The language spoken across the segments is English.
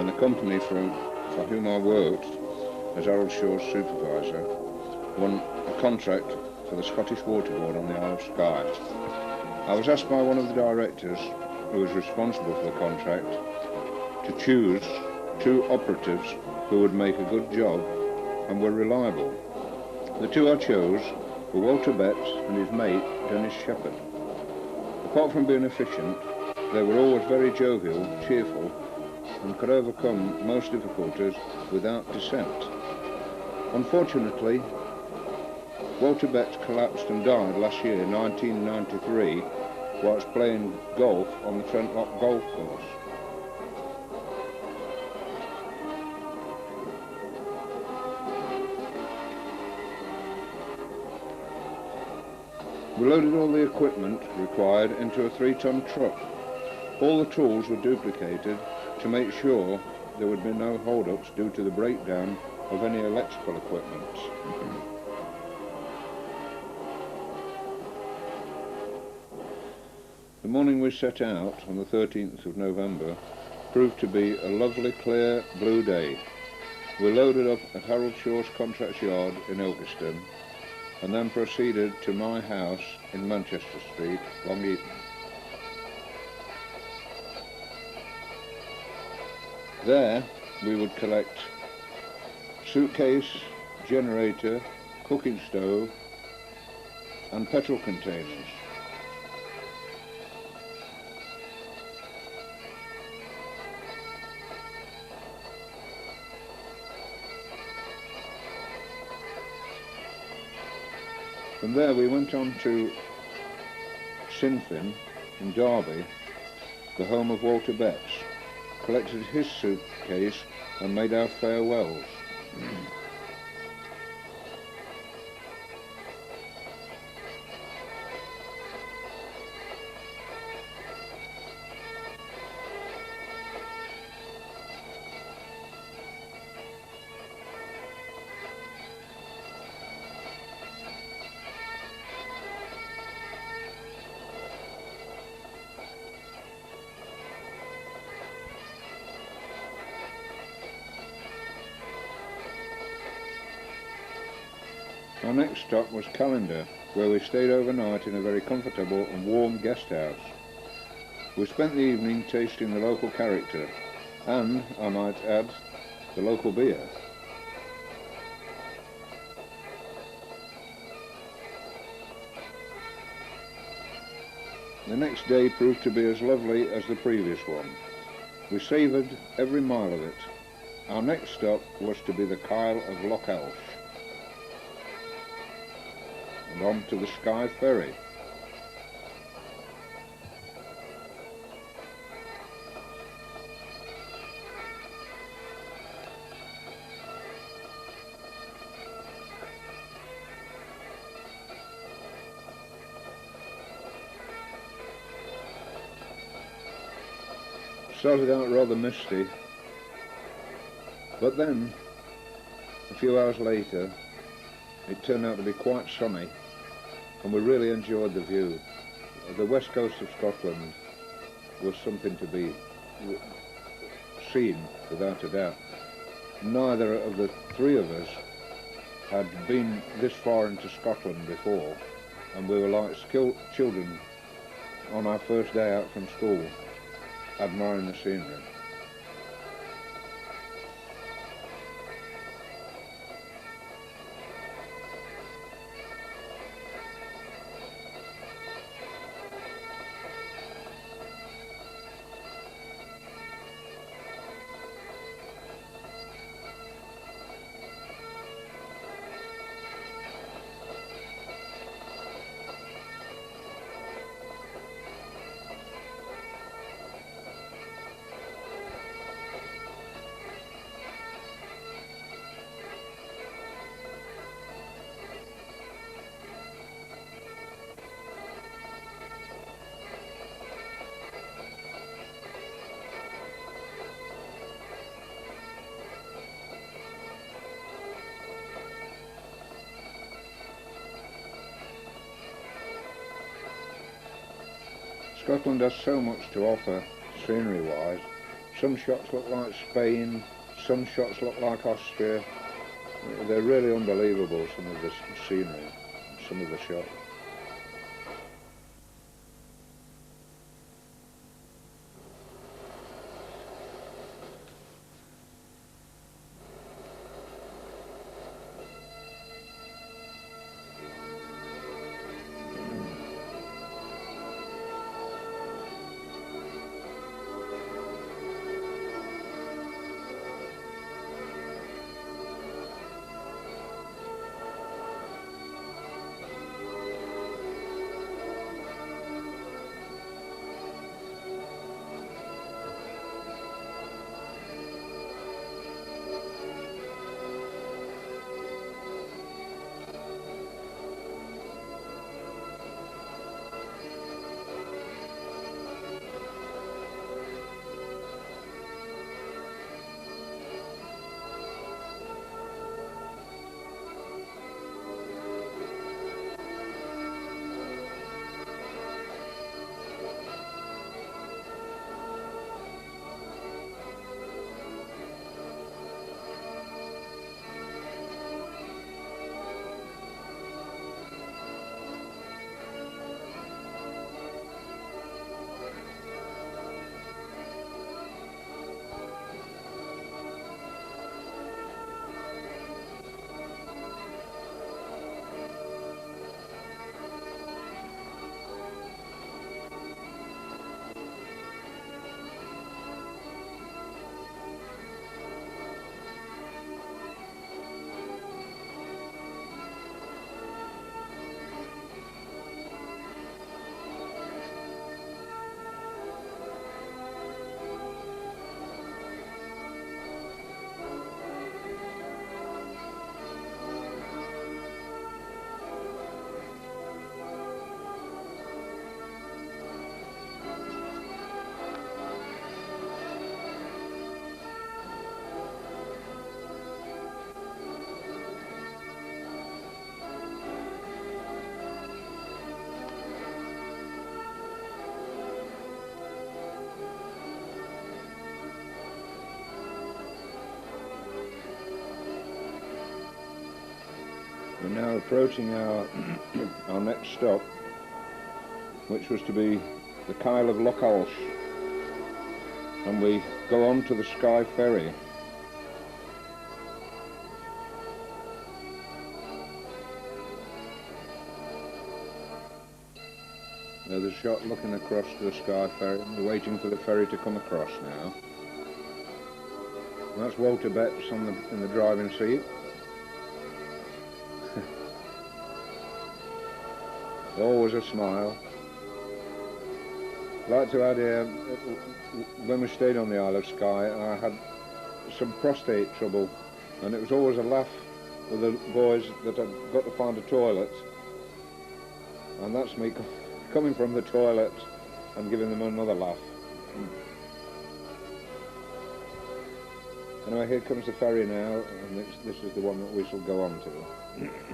when the company for whom I worked as Harold Shaw's supervisor won a contract for the Scottish Water Board on the Isle of Skye. I was asked by one of the directors, who was responsible for the contract, to choose 2 operatives who would make a good job and were reliable. The 2 I chose were Walter Betts and his mate, Dennis Shepherd. Apart from being efficient, they were always very jovial, cheerful, and could overcome most difficulties without dissent. Unfortunately, Walter Betts collapsed and died last year, 1993, whilst playing golf on the Trentlock Golf Course. We loaded all the equipment required into a 3-ton truck. All the tools were duplicated to make sure there would be no hold-ups due to the breakdown of any electrical equipment. The morning we set out, on the 13th of November, proved to be a lovely, clear, blue day. We loaded up at Harold Shaw's contracts yard in Ilkeston, and then proceeded to my house in Manchester Street, Long Eaton. There we would collect suitcase, generator, cooking stove and petrol containers. From there we went on to Sinfin in Derby, the home of Walter Betts, collected his suitcase and made our farewells. Our next stop was Callander, where we stayed overnight in a very comfortable and warm guest house. We spent the evening tasting the local character and, I might add, the local beer. The next day proved to be as lovely as the previous one. We savoured every mile of it. Our next stop was to be the Kyle of Loch Alsh, and on to the Skye ferry. Started out rather misty, but then, a few hours later, it turned out to be quite sunny, and we really enjoyed the view. The west coast of Scotland was something to be seen, without a doubt. Neither of the 3 of us had been this far into Scotland before, and we were like children on our first day out from school, admiring the scenery. Scotland has so much to offer scenery-wise, Some shots look like Spain, some shots look like Austria. They're really unbelievable, some of the scenery, some of the shots. We're now approaching our next stop, which was to be the Kyle of Loch, and we go on to the Skye ferry. There's a shot looking across to the Skye ferry. We're waiting for the ferry to come across now. And that's Walter Betts in the driving seat. Always a smile. I'd like to add here, when we stayed on the Isle of Skye, I had some prostate trouble, and it was always a laugh with the boys that I'd got to find a toilet, and that's me coming from the toilet and giving them another laugh. Anyway, here comes the ferry now, and this is the one that we shall go on to.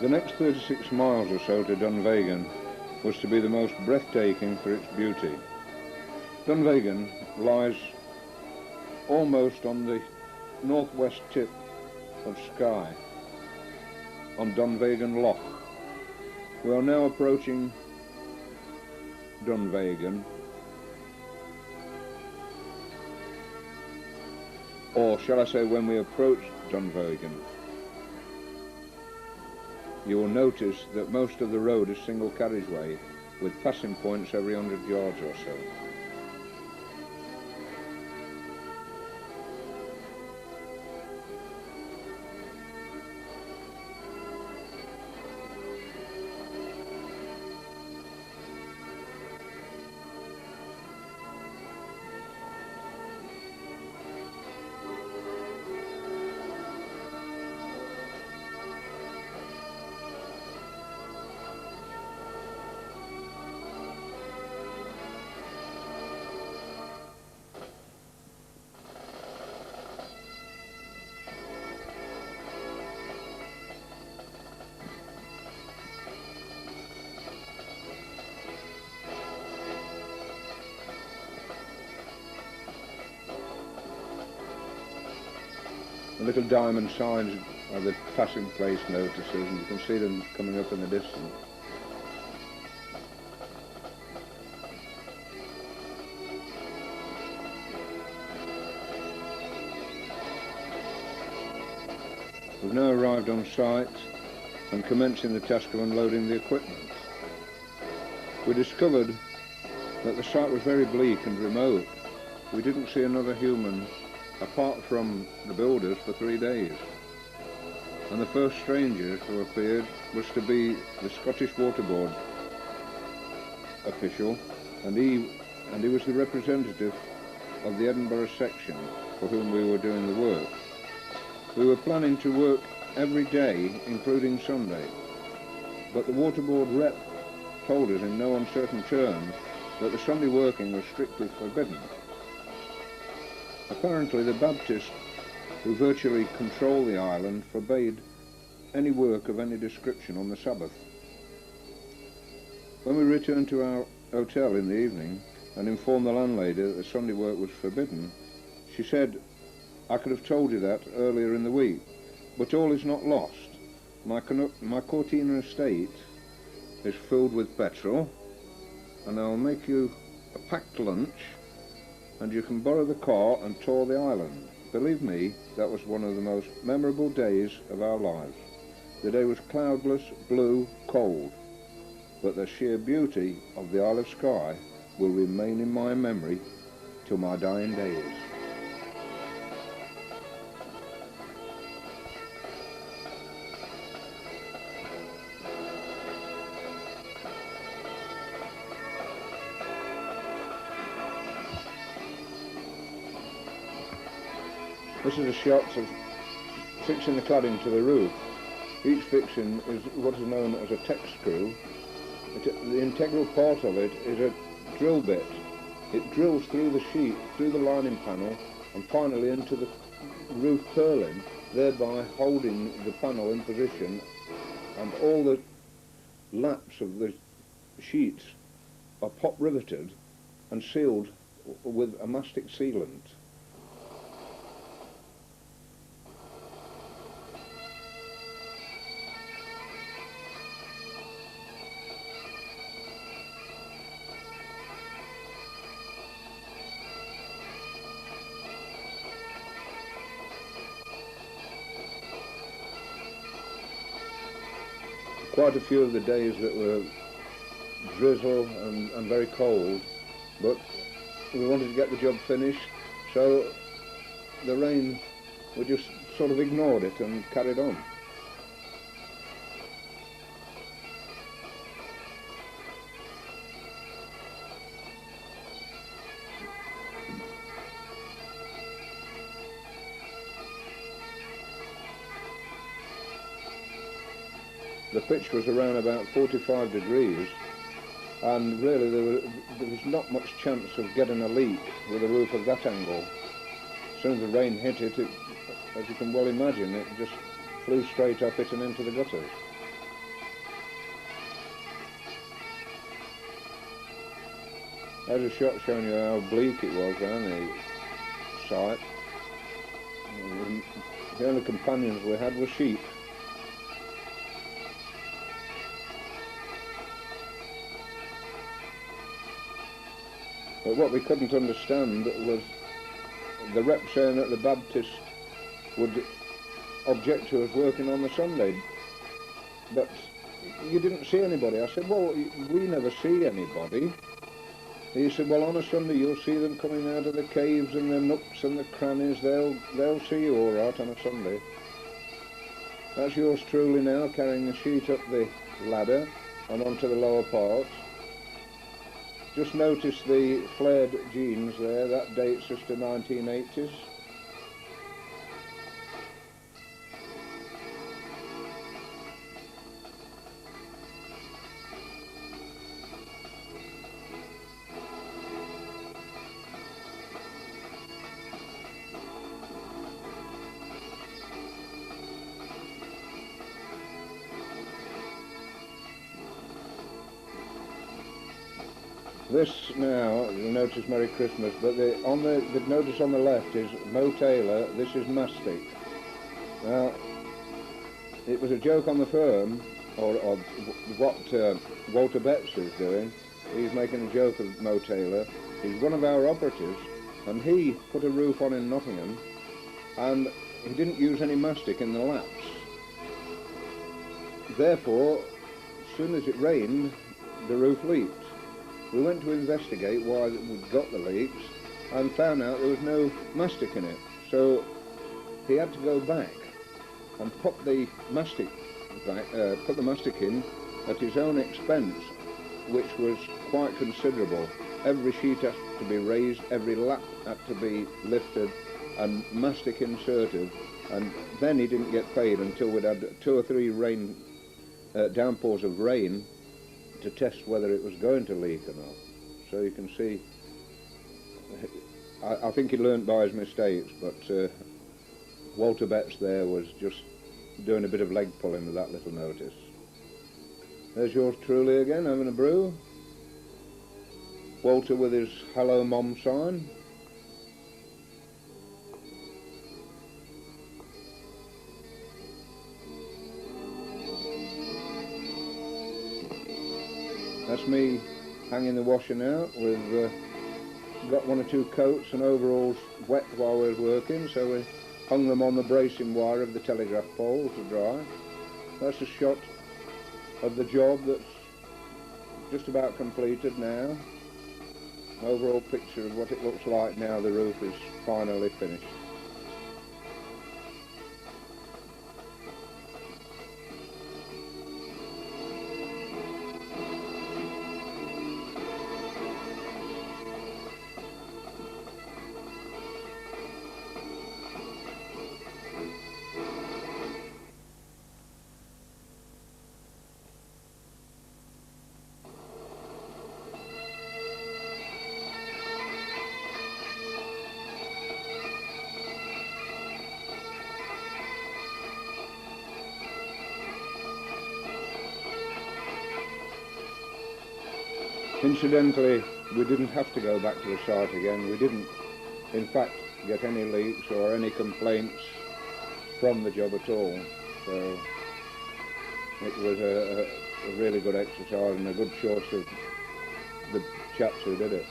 The next 36 miles or so to Dunvegan was to be the most breathtaking for its beauty. Dunvegan lies almost on the northwest tip of Skye, on Dunvegan Loch. We are now approaching Dunvegan, or shall I say when we approach Dunvegan, you will notice that most of the road is single carriageway with passing points every 100 yards or so. The little diamond signs are the passing place notices, and you can see them coming up in the distance. We've now arrived on site and commencing the task of unloading the equipment. We discovered that the site was very bleak and remote. We didn't see another human apart from the builders for 3 days. And the first stranger who appeared was to be the Scottish Water Board official, and he was the representative of the Edinburgh section for whom we were doing the work. We were planning to work every day, including Sunday, but the Water Board rep told us in no uncertain terms that the Sunday working was strictly forbidden. Apparently the Baptists, who virtually control the island, forbade any work of any description on the Sabbath. When we returned to our hotel in the evening and informed the landlady that the Sunday work was forbidden, she said, "I could have told you that earlier in the week, but all is not lost. My Cortina estate is filled with petrol, and I'll make you a packed lunch, and you can borrow the car and tour the island." Believe me, that was one of the most memorable days of our lives. The day was cloudless, blue, cold, but the sheer beauty of the Isle of Skye will remain in my memory till my dying days. This is a shot of fixing the cladding to the roof. Each fixing is what is known as a tech screw. The integral part of it is a drill bit. It drills through the sheet, through the lining panel, and finally into the roof purlin, thereby holding the panel in position, and all the laps of the sheets are pop riveted and sealed with a mastic sealant. Quite a few of the days that were drizzle and very cold, but we wanted to get the job finished, so the rain, we just sort of ignored it and carried on. The pitch was around about 45 degrees, and really there was not much chance of getting a leak with a roof of that angle. As soon as the rain hit it, as you can well imagine, it just flew straight up it and into the gutters. There's a shot showing you how bleak it was around the site. The only companions we had were sheep. But what we couldn't understand was the rep saying that the Baptists would object to us working on the Sunday. But you didn't see anybody. I said, well, we never see anybody. He said, well, on a Sunday you'll see them coming out of the caves and the nooks and the crannies. They'll see you all right on a Sunday. That's yours truly now, carrying the sheet up the ladder and onto the lower part. Just notice the flared jeans there, that dates us to 1980s. This now, you'll notice Merry Christmas, but the notice on the left is Mo Taylor, this is mastic. It was a joke on the firm, or what Walter Betts is doing. He's making a joke of Mo Taylor. He's one of our operatives, and he put a roof on in Nottingham, and he didn't use any mastic in the laps. Therefore, as soon as it rained, the roof leaked. We went to investigate why we'd got the leaks, and found out there was no mastic in it. So he had to go back and put the mastic in at his own expense, which was quite considerable. Every sheet had to be raised, every lap had to be lifted, and mastic inserted, and then he didn't get paid until we'd had 2 or 3 downpours of rain to test whether it was going to leak or not. So you can see, I think he learnt by his mistakes, but Walter Betts there was just doing a bit of leg pulling with that little notice. There's yours truly again, having a brew. Walter with his Hello Mom sign. That's me hanging the washing out. We've got 1 or 2 coats and overalls wet while we were working, so we hung them on the bracing wire of the telegraph pole to dry. That's a shot of the job that's just about completed now. An overall picture of what it looks like now the roof is finally finished. Incidentally, we didn't have to go back to the site again. We didn't, in fact, get any leaks or any complaints from the job at all. So it was a really good exercise and a good choice of the chaps who did it.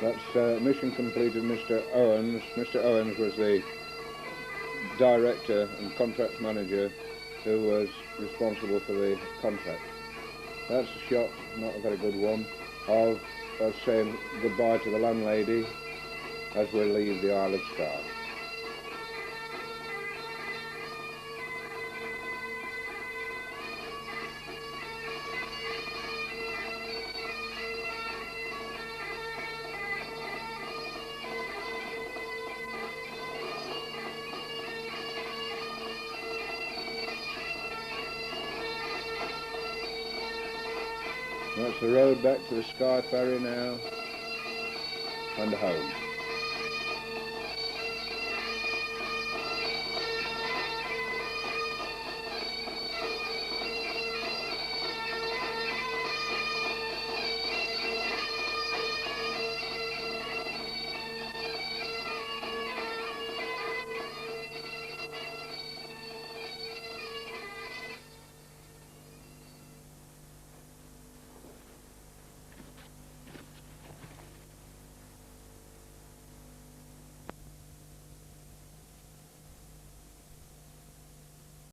That's mission completed, Mr. Owens. Mr. Owens was the director and contract manager who was responsible for the contract. That's a shot, not a very good one, of us saying goodbye to the landlady as we leave the Isle of Skye. That's the road back to the Skye ferry now and home.